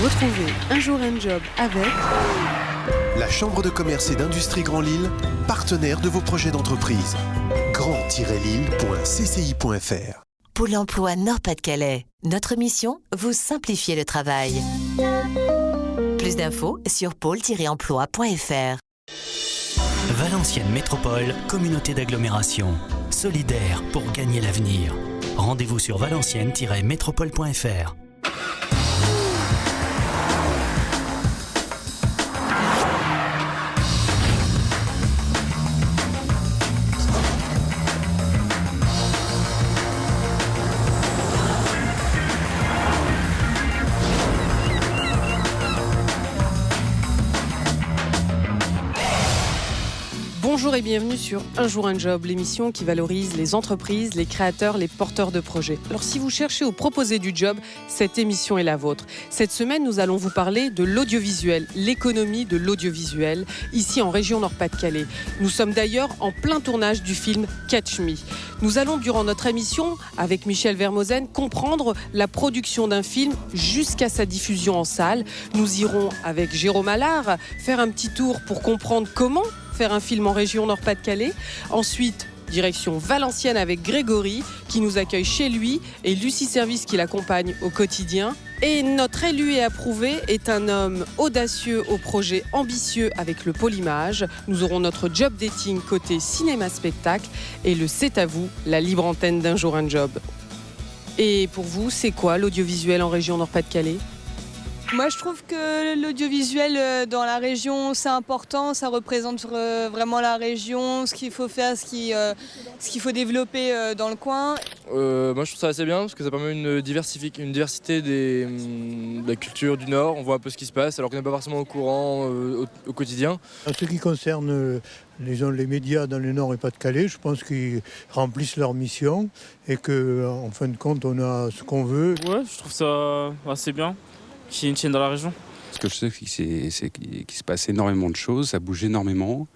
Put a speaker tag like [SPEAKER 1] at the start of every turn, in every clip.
[SPEAKER 1] Retrouvez Un jour un job avec
[SPEAKER 2] la Chambre de commerce et d'industrie Grand Lille, partenaire de vos projets d'entreprise. grand-lille.cci.fr.
[SPEAKER 3] Pôle emploi Nord-Pas-de-Calais. Notre mission, vous simplifier le travail. Plus d'infos sur pôle-emploi.fr.
[SPEAKER 4] Valenciennes Métropole, communauté d'agglomération. Solidaire pour gagner l'avenir. Rendez-vous sur valenciennes-métropole.fr.
[SPEAKER 1] Bonjour et bienvenue sur Un jour un job, l'émission qui valorise les entreprises, les créateurs, les porteurs de projets. Alors si vous cherchez ou proposez du job, cette émission est la vôtre. Cette semaine, nous allons vous parler de l'audiovisuel, l'économie de l'audiovisuel, ici en région Nord-Pas-de-Calais. Nous sommes d'ailleurs en plein tournage du film Catch Me. Nous allons durant notre émission, avec Michel Vermosen, comprendre la production d'un film jusqu'à sa diffusion en salle. Nous irons avec Jérôme Allard faire un petit tour pour comprendre comment faire un film en région Nord-Pas-de-Calais. Ensuite, direction Valenciennes avec Grégory qui nous accueille chez lui et Lucie Service qui l'accompagne au quotidien. Et notre élu et approuvé est un homme audacieux au projet ambitieux avec le pôle image. Nous aurons notre job dating côté cinéma-spectacle et le C'est à vous, la libre antenne d'Un jour un job. Et pour vous, c'est quoi l'audiovisuel en région Nord-Pas-de-Calais ?
[SPEAKER 5] Moi, je trouve que l'audiovisuel dans la région, c'est important. Ça représente vraiment la région, ce qu'il faut faire, ce qu'il faut développer dans le coin.
[SPEAKER 6] Moi, je trouve ça assez bien parce que ça permet une diversité de la culture du Nord. On voit un peu ce qui se passe alors qu'on n'est pas forcément au courant au quotidien.
[SPEAKER 7] En ce qui concerne les médias dans le Nord et Pas-de-Calais, je pense qu'ils remplissent leur mission et qu'en fin de compte, on a ce qu'on veut.
[SPEAKER 8] Ouais, je trouve ça assez bien. Qui une chaîne dans la région.
[SPEAKER 9] Ce que je sais, c'est qu'il se passe énormément de choses, ça bouge énormément.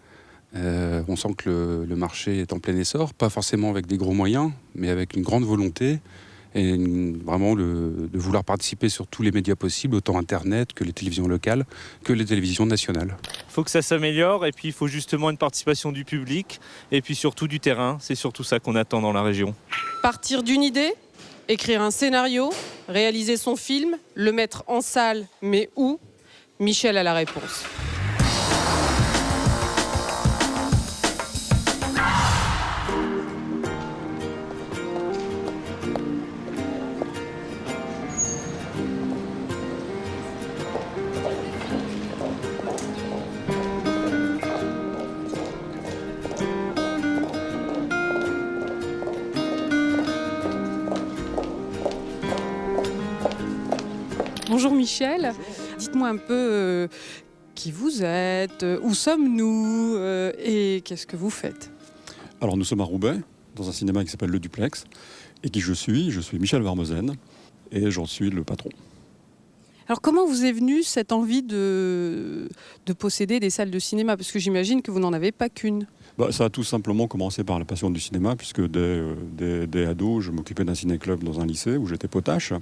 [SPEAKER 9] On sent que le marché est en plein essor, pas forcément avec des gros moyens, mais avec une grande volonté et vraiment de vouloir participer sur tous les médias possibles, autant Internet que les télévisions locales, que les télévisions nationales.
[SPEAKER 8] Il faut que ça s'améliore et puis il faut justement une participation du public et puis surtout du terrain. C'est surtout ça qu'on attend dans la région.
[SPEAKER 1] Partir d'une idée ? Écrire un scénario, réaliser son film, le mettre en salle, mais où ? Michel a la réponse. Bonjour Michel, dites-moi un peu qui vous êtes, où sommes-nous et qu'est-ce que vous faites ?
[SPEAKER 10] Alors nous sommes à Roubaix, dans un cinéma qui s'appelle Le Duplex, et qui je suis Michel Vermosen, et j'en suis le patron.
[SPEAKER 1] Alors comment vous est venue cette envie de posséder des salles de cinéma ? Parce que j'imagine que vous n'en avez pas qu'une.
[SPEAKER 10] Ça a tout simplement commencé par la passion du cinéma, puisque dès ado, je m'occupais d'un ciné-club dans un lycée où j'étais potache.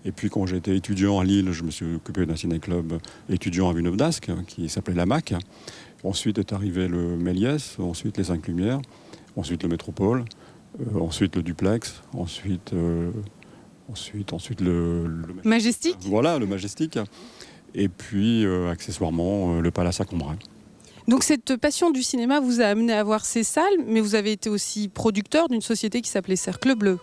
[SPEAKER 10] Et puis quand j'étais étudiant à Lille, je me suis occupé d'un ciné-club étudiant à Villeneuve-d'Ascq, qui s'appelait la MAC. Ensuite est arrivé le Méliès, ensuite les 5 Lumières, ensuite le Métropole, ensuite le Duplex, ensuite le
[SPEAKER 1] Majestic.
[SPEAKER 10] Voilà, le Majestic. Et puis accessoirement le Palace à Combray.
[SPEAKER 1] Donc cette passion du cinéma vous a amené à voir ces salles, mais vous avez été aussi producteur d'une société qui s'appelait Cercle Bleu.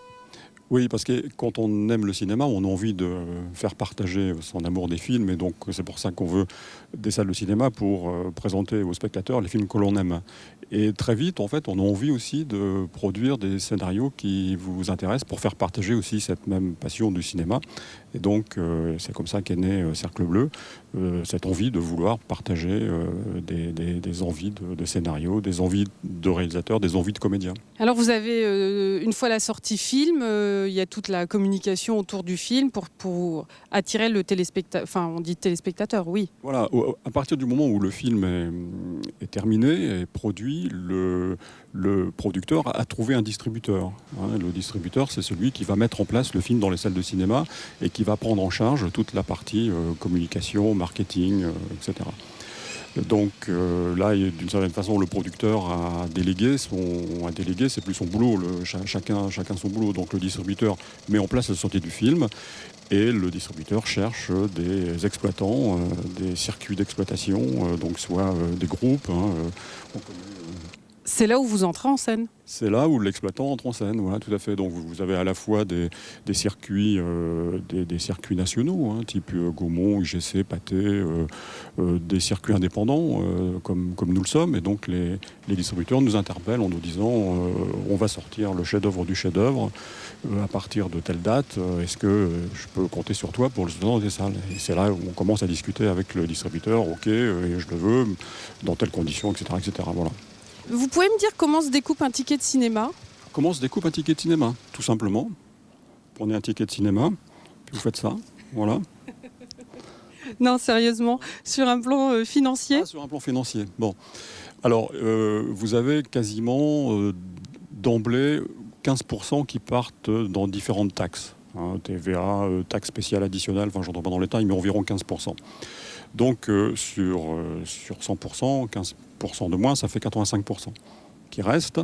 [SPEAKER 10] Oui, parce que quand on aime le cinéma, on a envie de faire partager son amour des films. Et donc, c'est pour ça qu'on veut des salles de cinéma pour présenter aux spectateurs les films que l'on aime. Et très vite, en fait, on a envie aussi de produire des scénarios qui vous intéressent pour faire partager aussi cette même passion du cinéma. Et donc, c'est comme ça qu'est né Cercle Bleu, cette envie de vouloir partager des envies de scénarios, des envies de réalisateurs, des envies de comédiens.
[SPEAKER 1] Alors, vous avez, une fois la sortie film, il y a toute la communication autour du film pour attirer le téléspectateur. Enfin, on dit téléspectateur, oui.
[SPEAKER 10] Voilà, à partir du moment où le film est terminé, est produit, le producteur a trouvé un distributeur. Le distributeur, c'est celui qui va mettre en place le film dans les salles de cinéma et qui va prendre en charge toute la partie communication, marketing, etc. Donc là, d'une certaine façon, le producteur a délégué, c'est plus son boulot, chacun son boulot. Donc le distributeur met en place la sortie du film et le distributeur cherche des exploitants, des circuits d'exploitation, donc soit des groupes.
[SPEAKER 1] C'est là où vous entrez en scène.
[SPEAKER 10] C'est là où l'exploitant entre en scène, voilà, tout à fait. Donc vous avez à la fois des circuits, des circuits nationaux, type Gaumont, IGC, Pathé, des circuits indépendants, comme nous le sommes. Et donc les distributeurs nous interpellent en nous disant on va sortir le chef-d'œuvre du chef-d'œuvre à partir de telle date. Est-ce que je peux compter sur toi pour le sortir dans des salles? Et c'est là où on commence à discuter avec le distributeur. Ok, et je le veux dans telles conditions, etc., etc. Voilà.
[SPEAKER 1] Vous pouvez me dire comment se découpe un ticket de cinéma?
[SPEAKER 10] Comment se découpe un ticket de cinéma? Tout simplement. Prenez un ticket de cinéma, puis vous faites ça. Voilà.
[SPEAKER 1] Non, sérieusement, sur un plan financier?
[SPEAKER 10] Sur un plan financier. Bon. Alors, vous avez quasiment d'emblée 15% qui partent dans différentes taxes. TVA, taxe spéciale additionnelle, enfin, je n'entre pas dans les détails, mais environ 15%. Donc, sur 100%, 15% de moins, ça fait 85%. Qui reste,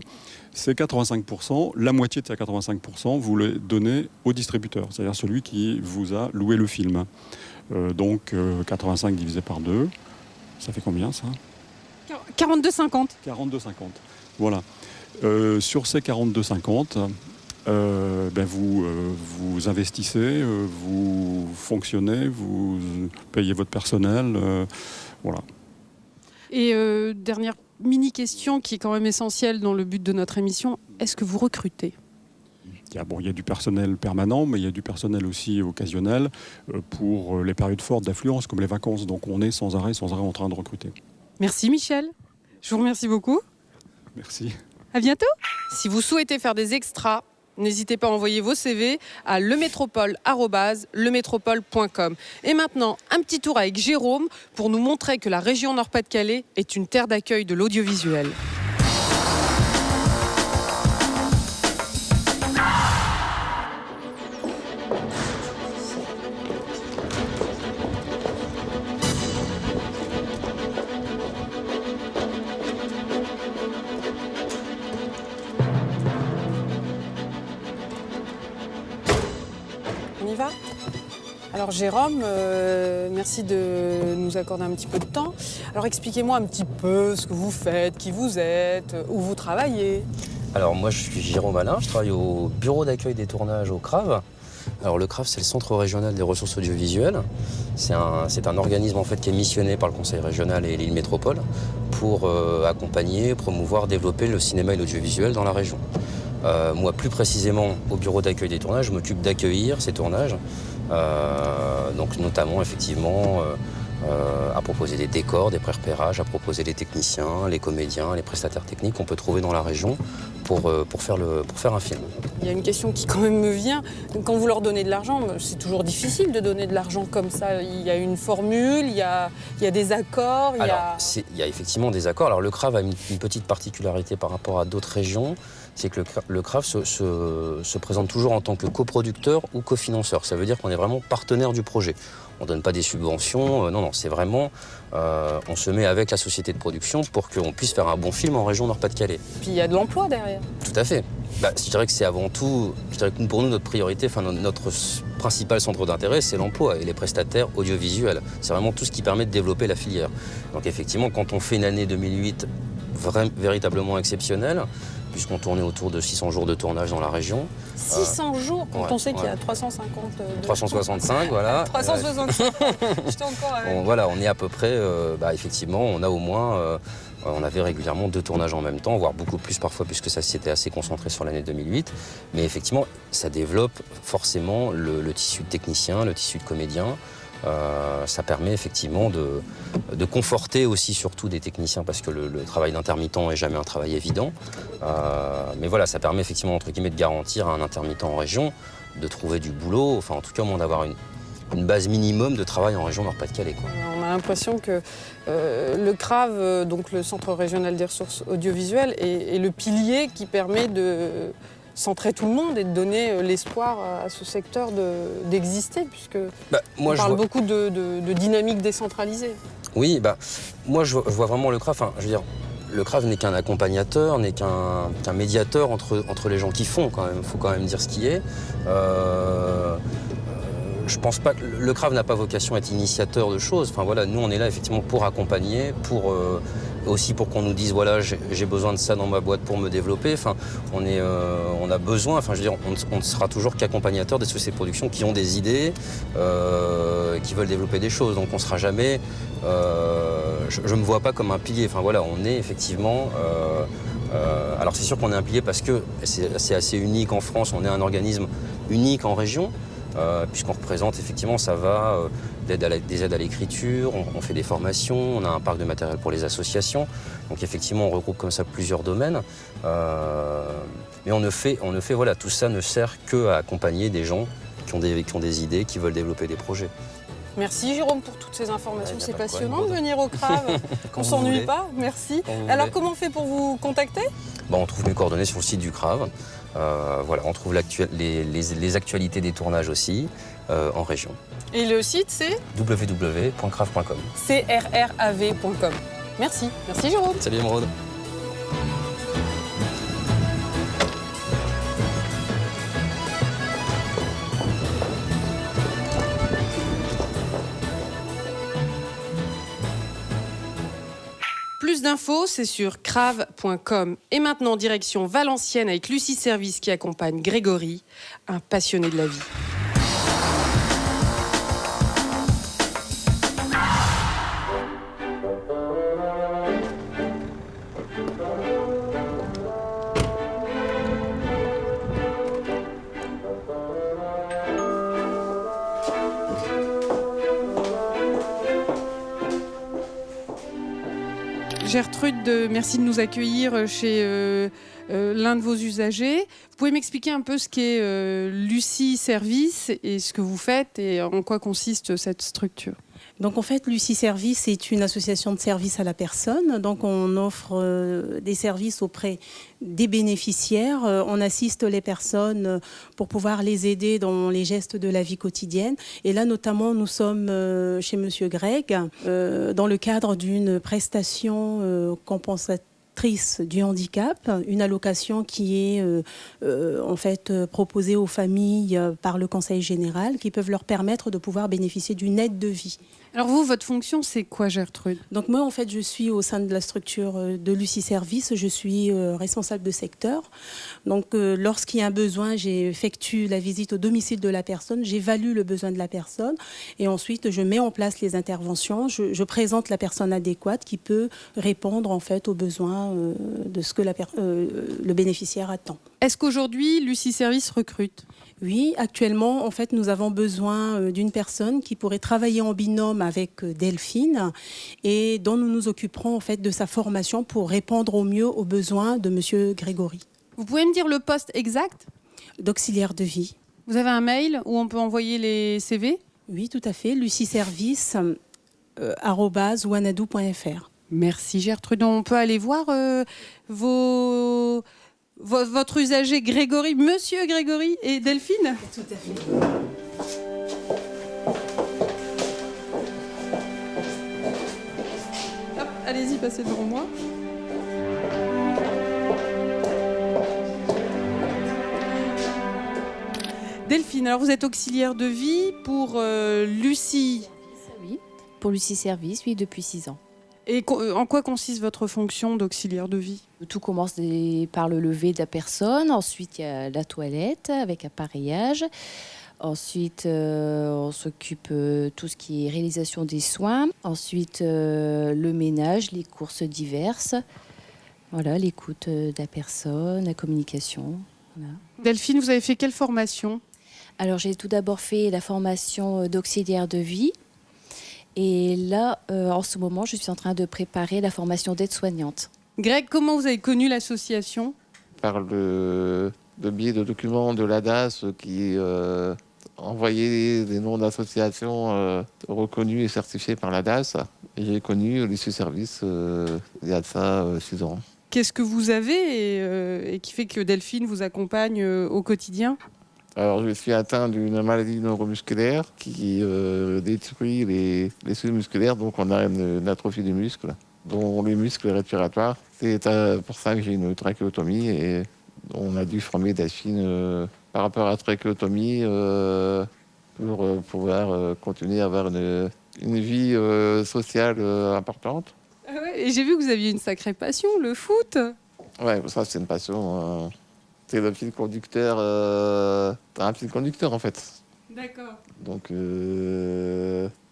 [SPEAKER 10] ces 85%, la moitié de ces 85%, vous les donnez au distributeur, c'est-à-dire celui qui vous a loué le film. Donc, 85 divisé par 2, ça fait combien, ça?
[SPEAKER 1] 42,50.
[SPEAKER 10] 42,50, voilà. Sur ces 42,50, vous investissez, vous fonctionnez, vous payez votre personnel, voilà.
[SPEAKER 1] Et dernière mini-question qui est quand même essentielle dans le but de notre émission, est-ce que vous recrutez?
[SPEAKER 10] Il y a du personnel permanent, mais il y a du personnel aussi occasionnel pour les périodes fortes d'affluence comme les vacances. Donc on est sans arrêt en train de recruter.
[SPEAKER 1] Merci Michel, je vous remercie beaucoup.
[SPEAKER 10] Merci.
[SPEAKER 1] À bientôt. Si vous souhaitez faire des extras, n'hésitez pas à envoyer vos CV à lemétropole@lemétropole.com. Et maintenant, un petit tour avec Jérôme pour nous montrer que la région Nord-Pas-de-Calais est une terre d'accueil de l'audiovisuel. On y va ? Alors Jérôme, merci de nous accorder un petit peu de temps. Alors expliquez-moi un petit peu ce que vous faites, qui vous êtes, où vous travaillez.
[SPEAKER 11] Alors moi je suis Jérôme Alain, je travaille au bureau d'accueil des tournages au CRAV. Alors le CRAV c'est le Centre régional des ressources audiovisuelles. C'est un organisme en fait qui est missionné par le Conseil régional et l'île métropole pour accompagner, promouvoir, développer le cinéma et l'audiovisuel dans la région. Moi, plus précisément, au bureau d'accueil des tournages, je m'occupe d'accueillir ces tournages, donc notamment, effectivement, à proposer des décors, des pré-repérages, à proposer les techniciens, les comédiens, les prestataires techniques qu'on peut trouver dans la région pour faire un film.
[SPEAKER 1] Il y a une question qui quand même me vient. Quand vous leur donnez de l'argent, c'est toujours difficile de donner de l'argent comme ça. Il y a une formule, il y a des accords.
[SPEAKER 11] Il y a effectivement des accords. Alors le CRAV a une petite particularité par rapport à d'autres régions. C'est que le CRAV se présente toujours en tant que coproducteur ou cofinanceur. Ça veut dire qu'on est vraiment partenaire du projet. On ne donne pas des subventions, non, c'est vraiment... on se met avec la société de production pour qu'on puisse faire un bon film en région Nord-Pas-de-Calais.
[SPEAKER 1] Puis il y a de l'emploi derrière.
[SPEAKER 11] Tout à fait. Je dirais que c'est avant tout... Je dirais que pour nous, notre priorité, notre principal centre d'intérêt, c'est l'emploi et les prestataires audiovisuels. C'est vraiment tout ce qui permet de développer la filière. Donc effectivement, quand on fait une année 2008 véritablement exceptionnelle, puisqu'on tournait autour de 600 jours de tournage dans la région.
[SPEAKER 1] 600 jours quand on sait qu'il y a 350...
[SPEAKER 11] 365, voilà.
[SPEAKER 1] 365, j'étais encore avec.
[SPEAKER 11] Voilà, on est à peu près, effectivement, on a au moins... on avait régulièrement 2 tournages en même temps, voire beaucoup plus parfois, puisque ça s'était assez concentré sur l'année 2008. Mais effectivement, ça développe forcément le tissu de techniciens, le tissu de comédiens, Ça permet effectivement de conforter aussi surtout des techniciens, parce que le travail d'intermittent n'est jamais un travail évident. Mais voilà, ça permet effectivement entre guillemets de garantir à un intermittent en région de trouver du boulot, enfin en tout cas au moins d'avoir une base minimum de travail en région Nord-Pas-de-Calais, quoi.
[SPEAKER 1] On a l'impression que le CRAV, donc le Centre régional des ressources audiovisuelles, est le pilier qui permet de centrer tout le monde et de donner l'espoir à ce secteur d'exister, puisque on parle beaucoup de dynamique décentralisée.
[SPEAKER 11] Oui, moi je vois vraiment le CRAV, je veux dire, le CRAV n'est qu'un accompagnateur, n'est qu'un médiateur entre les gens qui font, quand même. Il faut quand même dire ce qui est. Je pense pas que le CRAV n'a pas vocation à être initiateur de choses. Enfin voilà, nous on est là effectivement pour accompagner, aussi pour qu'on nous dise voilà j'ai besoin de ça dans ma boîte pour me développer. Enfin on a besoin. Enfin je veux dire on ne sera toujours qu'accompagnateur des sociétés de production qui ont des idées, qui veulent développer des choses. Donc on sera jamais. Je me vois pas comme un pilier. Enfin voilà, on est effectivement. Alors c'est sûr qu'on est un pilier parce que c'est assez unique en France. On est un organisme unique en région. Puisqu'on représente effectivement, ça va des aides à l'écriture, on fait des formations, on a un parc de matériel pour les associations. Donc effectivement, on regroupe comme ça plusieurs domaines. Mais on ne fait voilà, tout ça ne sert qu'à accompagner des gens qui ont des idées, qui veulent développer des projets.
[SPEAKER 1] Merci Jérôme pour toutes ces informations. C'est passionnant de venir au CRAV. On ne s'ennuie pas, merci. Alors comment on fait pour vous contacter ?
[SPEAKER 11] On trouve mes coordonnées sur le site du CRAV. Voilà, on trouve les actualités des tournages aussi en région.
[SPEAKER 1] Et le site c'est
[SPEAKER 11] www.crav.com.
[SPEAKER 1] crrav.com. Merci Jérôme.
[SPEAKER 11] Salut Émeraude.
[SPEAKER 1] Plus d'infos, c'est sur crave.com. Et maintenant, direction Valenciennes avec Lucie Service qui accompagne Grégory, un passionné de la vie. Gertrude, merci de nous accueillir chez l'un de vos usagers. Vous pouvez m'expliquer un peu ce qu'est Lucie Service et ce que vous faites et en quoi consiste cette structure ?
[SPEAKER 12] Donc en fait, Lucie Service est une association de services à la personne. Donc on offre des services auprès des bénéficiaires. On assiste les personnes pour pouvoir les aider dans les gestes de la vie quotidienne. Et là, notamment, nous sommes chez Monsieur Greg dans le cadre d'une prestation compensatrice du handicap, une allocation qui est en fait proposée aux familles par le Conseil général, qui peuvent leur permettre de pouvoir bénéficier d'une aide de vie.
[SPEAKER 1] Alors vous, votre fonction, c'est quoi, Gertrude ?
[SPEAKER 12] Donc moi, en fait, je suis au sein de la structure de Lucie Service, je suis responsable de secteur. Donc lorsqu'il y a un besoin, j'effectue la visite au domicile de la personne, j'évalue le besoin de la personne et ensuite je mets en place les interventions, je présente la personne adéquate qui peut répondre en fait aux besoins de ce que le bénéficiaire attend.
[SPEAKER 1] Est-ce qu'aujourd'hui, Lucie Service recrute ?
[SPEAKER 12] Oui, actuellement, en fait, nous avons besoin d'une personne qui pourrait travailler en binôme avec Delphine et dont nous nous occuperons en fait de sa formation pour répondre au mieux aux besoins de Monsieur Grégory.
[SPEAKER 1] Vous pouvez me dire le poste exact ?
[SPEAKER 12] D'auxiliaire de vie.
[SPEAKER 1] Vous avez un mail où on peut envoyer les CV ?
[SPEAKER 12] Oui, tout à fait. lucieservice@wanadoo.fr.
[SPEAKER 1] Merci Gertrude. On peut aller voir votre usager Grégory, Monsieur Grégory et Delphine ?
[SPEAKER 12] Tout à fait.
[SPEAKER 1] Hop, allez-y, passez devant moi. Delphine, alors vous êtes auxiliaire de vie pour Lucie ?
[SPEAKER 13] Oui, pour Lucie Service, oui, depuis 6 ans.
[SPEAKER 1] Et en quoi consiste votre fonction d'auxiliaire de vie ?
[SPEAKER 13] Tout commence par le lever de la personne. Ensuite, il y a la toilette avec appareillage. Ensuite, on s'occupe de tout ce qui est réalisation des soins. Ensuite, le ménage, les courses diverses. Voilà, l'écoute de la personne, la communication. Voilà.
[SPEAKER 1] Delphine, vous avez fait quelle formation ?
[SPEAKER 13] Alors, j'ai tout d'abord fait la formation d'auxiliaire de vie. Et là, en ce moment, je suis en train de préparer la formation d'aide-soignante.
[SPEAKER 1] Greg, comment vous avez connu l'association ?
[SPEAKER 14] Par le biais de documents de l'ADAS qui envoyaient des noms d'associations reconnues et certifiées par l'ADAS. Et j'ai connu l'issue service il y a de ça 6 ans.
[SPEAKER 1] Qu'est-ce que vous avez et qui fait que Delphine vous accompagne au quotidien ?
[SPEAKER 14] Alors, je suis atteint d'une maladie neuromusculaire qui détruit les cellules musculaires, donc on a une atrophie du muscle, dont les muscles respiratoires. C'est pour ça que j'ai une trachéotomie et on a dû former Delphine par rapport à la trachéotomie pour pouvoir continuer à avoir une vie sociale importante.
[SPEAKER 1] Ah ouais, et j'ai vu que vous aviez une sacrée passion, le foot.
[SPEAKER 14] Ouais, ça c'est une passion. C'est le fil conducteur, un fil conducteur en fait.
[SPEAKER 1] D'accord.
[SPEAKER 14] Donc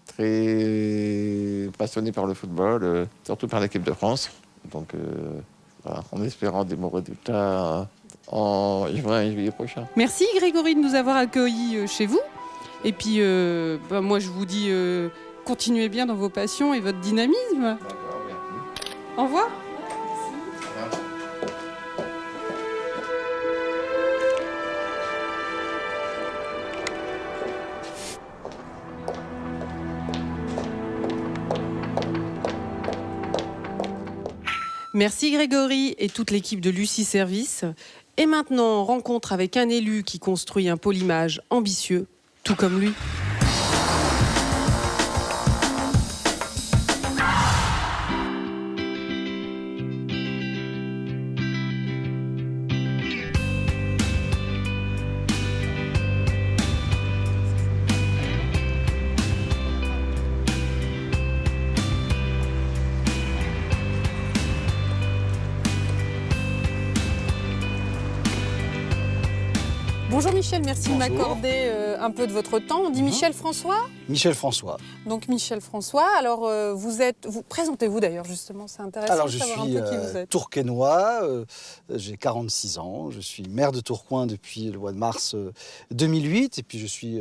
[SPEAKER 14] très passionné par le football, surtout par l'équipe de France. Donc voilà, en espérant des bons résultats en juin et juillet prochain.
[SPEAKER 1] Merci Grégory de nous avoir accueillis chez vous. Et puis moi je vous dis continuez bien dans vos passions et votre dynamisme.
[SPEAKER 14] D'accord, merci.
[SPEAKER 1] Au revoir. Merci Grégory et toute l'équipe de Lucie Service. Et maintenant, rencontre avec un élu qui construit un pôle image ambitieux, tout comme lui. Bonjour Michel, merci de m'accorder un peu de votre temps. On dit Michel François ?
[SPEAKER 15] Michel François.
[SPEAKER 1] Donc Michel François, alors vous présentez-vous d'ailleurs justement, c'est intéressant
[SPEAKER 15] alors,
[SPEAKER 1] de savoir un peu qui vous êtes.
[SPEAKER 15] Tourquenois, j'ai 46 ans, je suis maire de Tourcoing depuis le mois de mars 2008 et puis je suis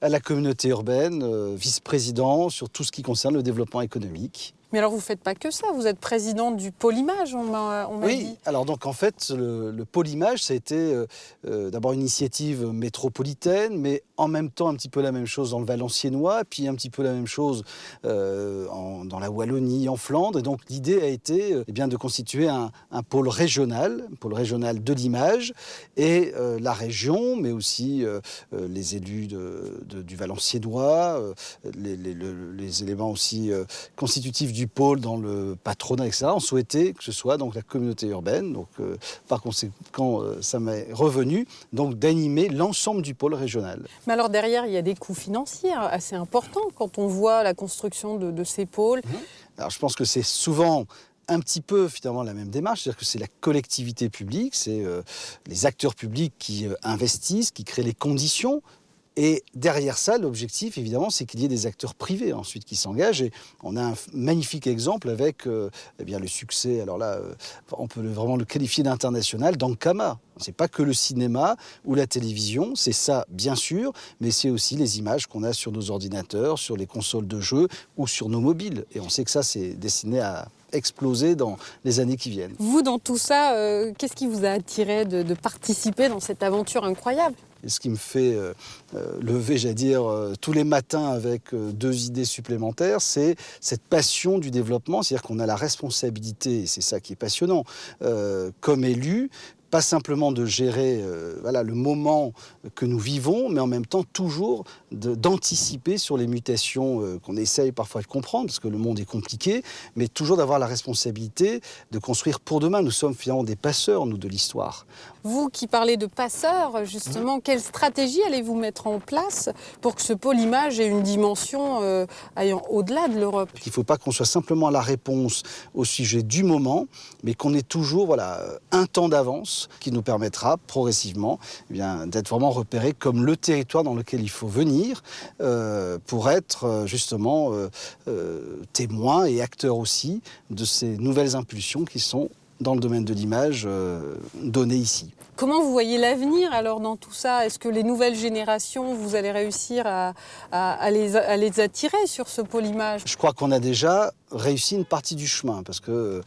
[SPEAKER 15] à la communauté urbaine, vice-président sur tout ce qui concerne le développement économique.
[SPEAKER 1] Mais alors vous ne faites pas que ça, vous êtes président du pôle image, on m'a dit.
[SPEAKER 15] Oui, alors donc en fait le pôle image ça a été d'abord une initiative métropolitaine, mais en même temps un petit peu la même chose dans le Valenciennois, puis un petit peu la même chose dans la Wallonie, en Flandre. Et donc l'idée a été de constituer un pôle régional de l'image et la région, mais aussi les élus du Valenciennois, les éléments aussi constitutifs du pôle dans le patronat, etc. On souhaitait que ce soit donc la communauté urbaine. Donc, par conséquent, ça m'est revenu donc d'animer l'ensemble du pôle régional.
[SPEAKER 1] Mais alors derrière, il y a des coûts financiers assez importants quand on voit la construction de ces pôles.
[SPEAKER 15] Alors, je pense que c'est souvent un petit peu finalement la même démarche, c'est-à-dire que c'est la collectivité publique, c'est les acteurs publics qui investissent, qui créent les conditions. Et derrière ça, l'objectif, évidemment, c'est qu'il y ait des acteurs privés ensuite qui s'engagent. Et on a un magnifique exemple avec le succès, alors là, on peut vraiment le qualifier d'international, d'Ankama. C'est pas que le cinéma ou la télévision, c'est ça, bien sûr, mais c'est aussi les images qu'on a sur nos ordinateurs, sur les consoles de jeux ou sur nos mobiles. Et on sait que ça, c'est destiné à exploser dans les années qui viennent.
[SPEAKER 1] Vous, dans tout ça, qu'est-ce qui vous a attiré de participer dans cette aventure incroyable ?
[SPEAKER 15] Et ce qui me fait lever, j'allais dire, tous les matins avec 2 idées supplémentaires, c'est cette passion du développement. C'est-à-dire qu'on a la responsabilité, et c'est ça qui est passionnant, comme élu, pas simplement de gérer le moment que nous vivons, mais en même temps toujours d'anticiper sur les mutations qu'on essaye parfois de comprendre, parce que le monde est compliqué, mais toujours d'avoir la responsabilité de construire pour demain. Nous sommes finalement des passeurs, nous, de l'histoire.
[SPEAKER 1] Vous qui parlez de passeurs, justement, quelle stratégie allez-vous mettre en place pour que ce pôle image ait une dimension allant au-delà de l'Europe ?
[SPEAKER 15] Il ne faut pas qu'on soit simplement la réponse au sujet du moment, mais qu'on ait toujours un temps d'avance qui nous permettra progressivement d'être vraiment repérés comme le territoire dans lequel il faut venir pour être justement témoins et acteurs aussi de ces nouvelles impulsions qui sont dans le domaine de l'image donnée ici.
[SPEAKER 1] Comment vous voyez l'avenir alors dans tout ça? Est-ce que les nouvelles générations, vous allez réussir à les attirer sur ce pôle image?
[SPEAKER 15] Je crois qu'on a déjà réussi une partie du chemin, parce que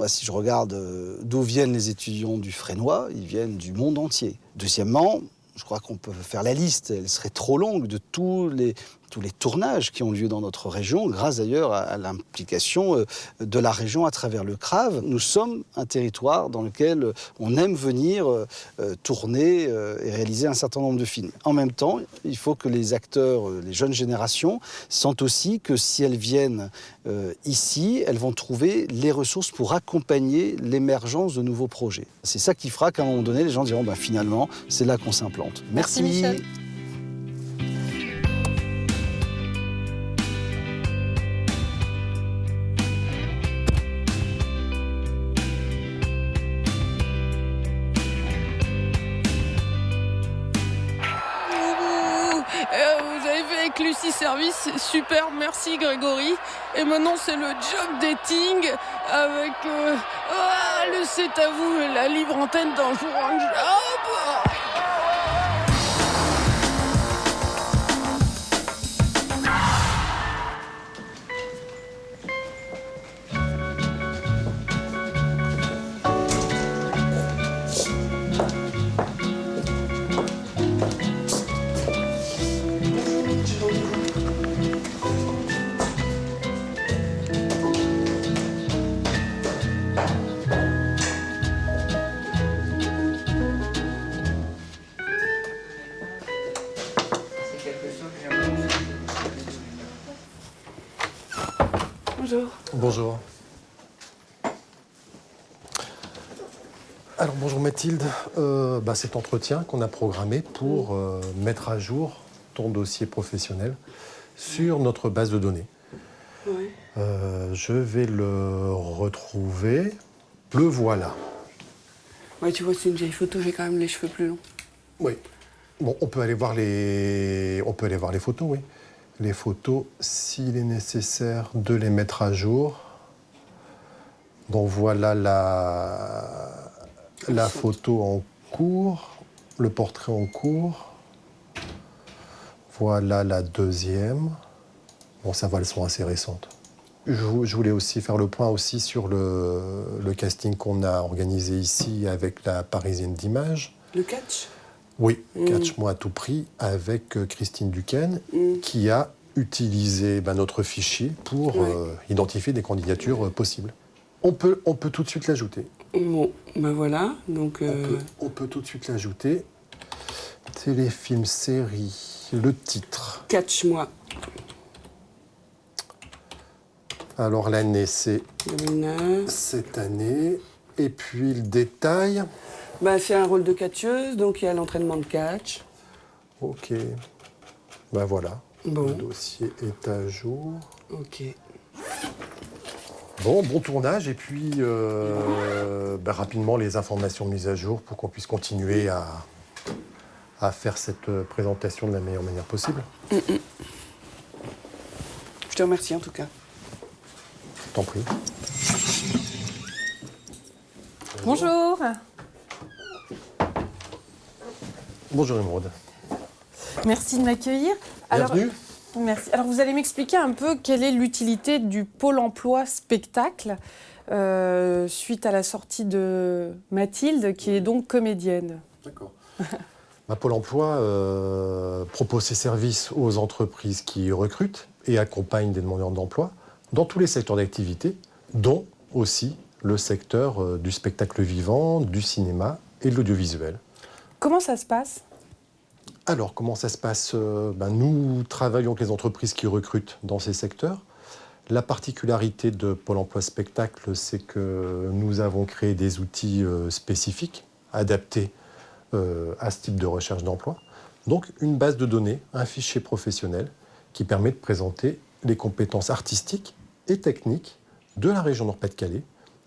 [SPEAKER 15] si je regarde d'où viennent les étudiants du Fresnoy, ils viennent du monde entier. Deuxièmement, je crois qu'on peut faire la liste, elle serait trop longue, de tous les tournages qui ont lieu dans notre région, grâce d'ailleurs à l'implication de la région à travers le CRAV. Nous sommes un territoire dans lequel on aime venir tourner et réaliser un certain nombre de films. En même temps, il faut que les acteurs, les jeunes générations, sentent aussi que si elles viennent ici, elles vont trouver les ressources pour accompagner l'émergence de nouveaux projets. C'est ça qui fera qu'à un moment donné, les gens diront finalement, c'est là qu'on s'implante. Merci
[SPEAKER 1] Michel. Vous avez fait avec Lucie Service, super, merci Grégory. Et maintenant c'est le job dating avec le C'est à vous et la libre antenne d'un jour en job. Bonjour.
[SPEAKER 16] Bonjour. Alors bonjour Mathilde, cet entretien qu'on a programmé pour mettre à jour ton dossier professionnel sur notre base de données.
[SPEAKER 1] Oui.
[SPEAKER 16] Je vais le retrouver. Le voilà.
[SPEAKER 1] Ouais, tu vois, c'est une vieille photo, j'ai quand même les cheveux plus longs.
[SPEAKER 16] Oui. Bon, on peut aller voir les photos, oui. Les photos, s'il est nécessaire de les mettre à jour. Donc voilà la photo en cours, le portrait en cours. Voilà la deuxième. Bon, ça va, elles sont assez récentes. Je voulais aussi faire le point aussi sur le casting qu'on a organisé ici avec la Parisienne d'Images.
[SPEAKER 1] Le catch?
[SPEAKER 16] Oui, Catch-moi à tout prix, avec Christine Duquesne, qui a utilisé notre fichier pour identifier des candidatures possibles. On peut tout de suite l'ajouter.
[SPEAKER 1] Bon, voilà. Donc,
[SPEAKER 16] on peut tout de suite l'ajouter. Téléfilm, série, le titre.
[SPEAKER 1] Catch-moi.
[SPEAKER 16] Alors l'année, c'est
[SPEAKER 1] 2009.
[SPEAKER 16] Cette année. Et puis le détail.
[SPEAKER 1] C'est un rôle de catcheuse, donc il y a l'entraînement de catch.
[SPEAKER 16] Ok. Voilà.
[SPEAKER 1] Bon.
[SPEAKER 16] Le dossier est à jour.
[SPEAKER 1] Ok.
[SPEAKER 16] Bon tournage. Et puis, rapidement, les informations mises à jour pour qu'on puisse continuer à faire cette présentation de la meilleure manière possible.
[SPEAKER 1] Je te remercie en tout cas.
[SPEAKER 16] T'en prie.
[SPEAKER 1] Bonjour.
[SPEAKER 16] Bonjour Émeraude.
[SPEAKER 1] Merci de m'accueillir.
[SPEAKER 16] Bienvenue.
[SPEAKER 1] Merci. Alors vous allez m'expliquer un peu quelle est l'utilité du Pôle emploi spectacle suite à la sortie de Mathilde, qui est donc comédienne.
[SPEAKER 16] D'accord. Pôle emploi propose ses services aux entreprises qui recrutent et accompagnent des demandeurs d'emploi dans tous les secteurs d'activité, dont aussi le secteur du spectacle vivant, du cinéma et de l'audiovisuel.
[SPEAKER 1] Comment ça se passe ?
[SPEAKER 16] Alors, comment ça se passe ? Nous travaillons avec les entreprises qui recrutent dans ces secteurs. La particularité de Pôle emploi spectacle, c'est que nous avons créé des outils spécifiques, adaptés à ce type de recherche d'emploi. Donc, une base de données, un fichier professionnel qui permet de présenter les compétences artistiques et techniques de la région Nord-Pas-de-Calais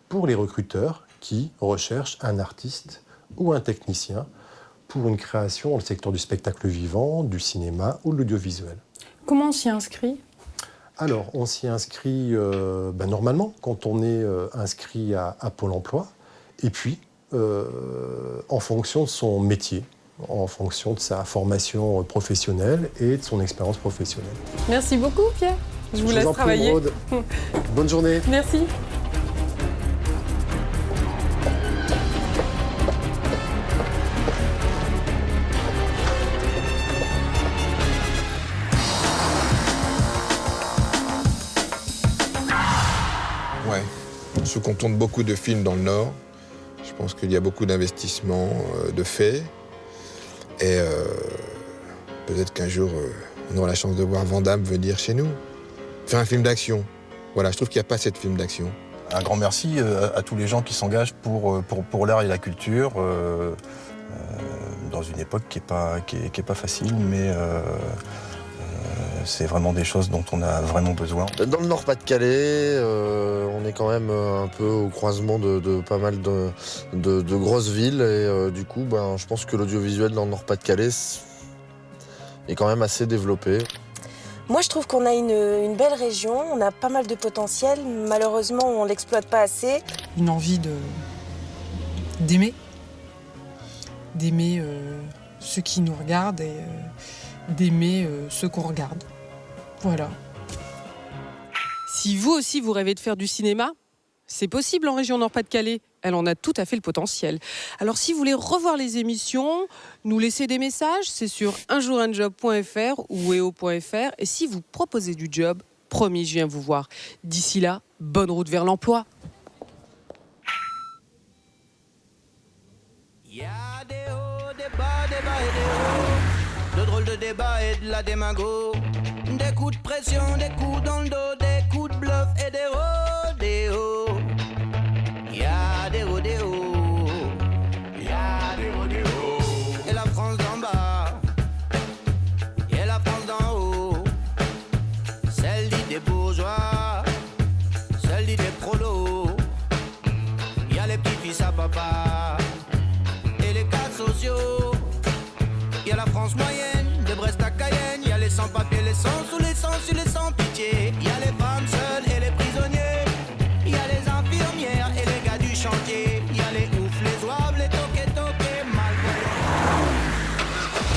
[SPEAKER 16] pour les recruteurs qui recherchent un artiste ou un technicien pour une création dans le secteur du spectacle vivant, du cinéma ou de l'audiovisuel.
[SPEAKER 1] Comment on s'y inscrit ?
[SPEAKER 16] Alors, on s'y inscrit normalement quand on est inscrit à Pôle emploi. et puis en fonction de son métier, en fonction de sa formation professionnelle et de son expérience professionnelle.
[SPEAKER 1] Merci beaucoup, Pierre. Je vous laisse travailler.
[SPEAKER 16] Maude. Bonne journée.
[SPEAKER 1] Merci.
[SPEAKER 17] Ouais, sous qu'on tourne beaucoup de films dans le Nord, je pense qu'il y a beaucoup d'investissements de faits. Et peut-être qu'un jour, on aura la chance de voir Van Damme venir chez nous, faire un film d'action. Voilà, je trouve qu'il n'y a pas assez de films d'action.
[SPEAKER 18] Un grand merci à tous les gens qui s'engagent pour l'art et la culture, dans une époque qui est pas facile, mais c'est vraiment des choses dont on a vraiment besoin.
[SPEAKER 19] Dans le Nord-Pas-de-Calais, on est quand même un peu au croisement de pas mal de grosses villes. Et du coup, je pense que l'audiovisuel dans le Nord-Pas-de-Calais est quand même assez développé.
[SPEAKER 20] Moi, je trouve qu'on a une belle région, on a pas mal de potentiel. Malheureusement, on ne l'exploite pas assez.
[SPEAKER 1] Une envie d'aimer ceux qui nous regardent et d'aimer ceux qu'on regarde. Voilà. Si vous aussi vous rêvez de faire du cinéma, c'est possible en région Nord-Pas-de-Calais. Elle en a tout à fait le potentiel. Alors si vous voulez revoir les émissions, nous laisser des messages, c'est sur unjourunjob.fr ou weo.fr. Et si vous proposez du job, promis, je viens vous voir. D'ici là, bonne route vers l'emploi.
[SPEAKER 21] De drôles de débats et de la démago. Des coups de pression, des coups dans le dos, des coups de bluff et des rodéos. Y'a des rodéos, y'a des rodéos. Et la France d'en bas, et la France d'en haut. Celle dit des bourgeois, celle dit des prolos. Y'a les petits fils à papa et les cas sociaux. Y'a la France moyenne, de Brest à Cayenne. Y'a les sans-papiers, les sans-sous, les sans-su, les sans-pitié. Y'a les femmes seules et les prisonniers. Y'a les infirmières et les gars du chantier. Y'a les oufs, les zouaves, les toqués, malvoyants.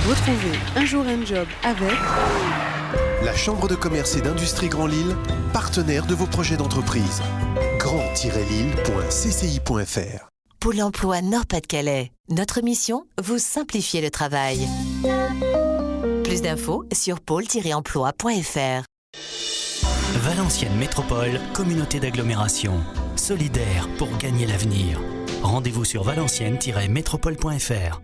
[SPEAKER 1] Retrouvez Un jour un job avec
[SPEAKER 2] la Chambre de commerce et d'industrie Grand Lille, partenaire de vos projets d'entreprise. grand-lille.cci.fr.
[SPEAKER 3] Pôle emploi Nord-Pas-de-Calais. Notre mission, vous simplifier le travail. Plus d'infos sur pôle-emploi.fr.
[SPEAKER 4] Valenciennes Métropole, communauté d'agglomération. Solidaire pour gagner l'avenir. Rendez-vous sur valenciennes-métropole.fr.